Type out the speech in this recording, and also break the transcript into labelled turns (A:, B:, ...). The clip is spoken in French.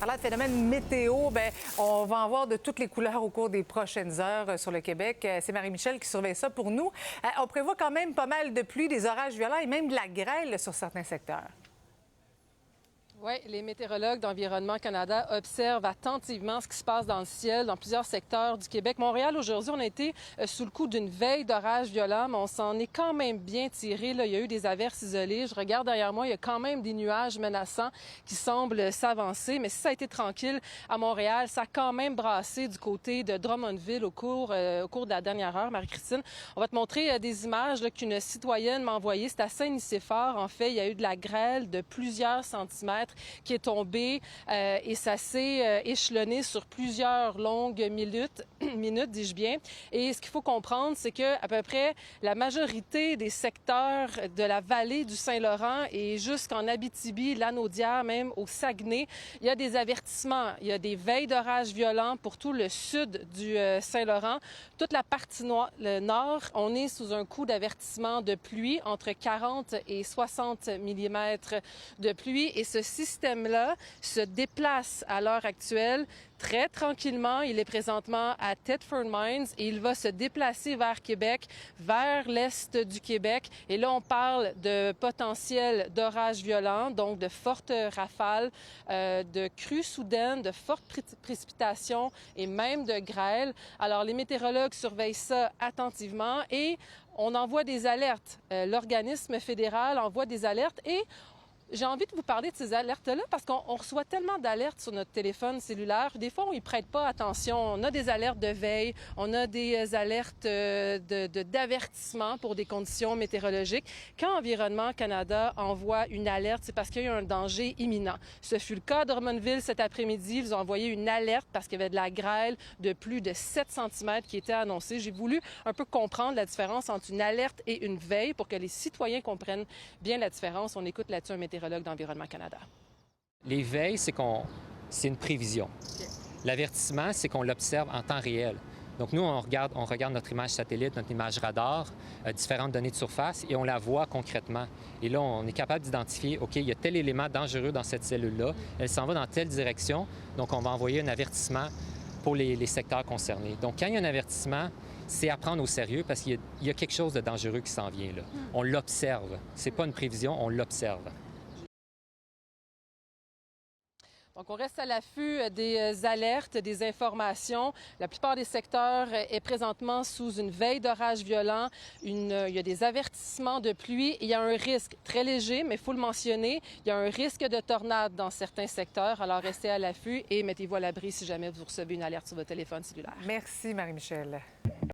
A: Parlant de phénomènes météo, on va en voir de toutes les couleurs au cours des prochaines heures sur le Québec. C'est Marie-Michel qui surveille ça pour nous. On prévoit quand même pas mal de pluie, des orages violents et même de la grêle sur certains secteurs.
B: Oui, les météorologues d'Environnement Canada observent attentivement ce qui se passe dans le ciel dans plusieurs secteurs du Québec. Montréal, aujourd'hui, on a été sous le coup d'une veille d'orage violent, mais on s'en est quand même bien tiré. Là, il y a eu des averses isolées. Je regarde derrière moi, il y a quand même des nuages menaçants qui semblent s'avancer. Mais si ça a été tranquille à Montréal, ça a quand même brassé du côté de Drummondville au cours de la dernière heure. Marie-Christine, on va te montrer des images qu'une citoyenne m'a envoyées. C'est à Saint-Nicéphore. En fait, il y a eu de la grêle de plusieurs centimètres qui est tombé et ça s'est échelonné sur plusieurs longues minutes, dis-je bien. Et ce qu'il faut comprendre, c'est que à peu près la majorité des secteurs de la vallée du Saint-Laurent et jusqu'en Abitibi, Lanaudière, même au Saguenay, il y a des avertissements. Il y a des veilles d'orages violents pour tout le sud du Saint-Laurent. Toute la partie le nord, on est sous un coup d'avertissement de pluie entre 40 et 60 mm de pluie. Et ce système-là se déplace à l'heure actuelle très tranquillement. Il est présentement à Thetford Mines et il va se déplacer vers Québec, vers l'est du Québec. Et là, on parle de potentiel d'orages violents, donc de fortes rafales, de crues soudaines, de fortes précipitations et même de grêle. Alors, les météorologues surveillent ça attentivement et on envoie des alertes. L'organisme fédéral envoie des alertes et j'ai envie de vous parler de ces alertes-là parce qu'on reçoit tellement d'alertes sur notre téléphone cellulaire. Des fois, on n'y prête pas attention. On a des alertes de veille, on a des alertes d'avertissement pour des conditions météorologiques. Quand Environnement Canada envoie une alerte, c'est parce qu'il y a eu un danger imminent. Ce fut le cas de Drummondville cet après-midi. Ils ont envoyé une alerte parce qu'il y avait de la grêle de plus de 7 cm qui était annoncée. J'ai voulu un peu comprendre la différence entre une alerte et une veille pour que les citoyens comprennent bien la différence. On écoute là-dessus un météorologue d'Environnement Canada.
C: Les veilles, c'est une prévision. Okay. L'avertissement, c'est qu'on l'observe en temps réel. Donc, nous, on regarde notre image satellite, notre image radar, différentes données de surface, et on la voit concrètement. Et là, on est capable d'identifier, OK, il y a tel élément dangereux dans cette cellule-là, elle s'en va dans telle direction, donc on va envoyer un avertissement pour les secteurs concernés. Donc, quand il y a un avertissement, c'est à prendre au sérieux parce qu'il y a quelque chose de dangereux qui s'en vient là. On l'observe. C'est pas une prévision, on l'observe.
B: Donc, on reste à l'affût des alertes, des informations. La plupart des secteurs est présentement sous une veille d'orage violent. Il y a des avertissements de pluie. Il y a un risque très léger, mais il faut le mentionner. Il y a un risque de tornade dans certains secteurs. Alors, restez à l'affût et mettez-vous à l'abri si jamais vous recevez une alerte sur votre téléphone cellulaire.
A: Merci, Marie-Michel.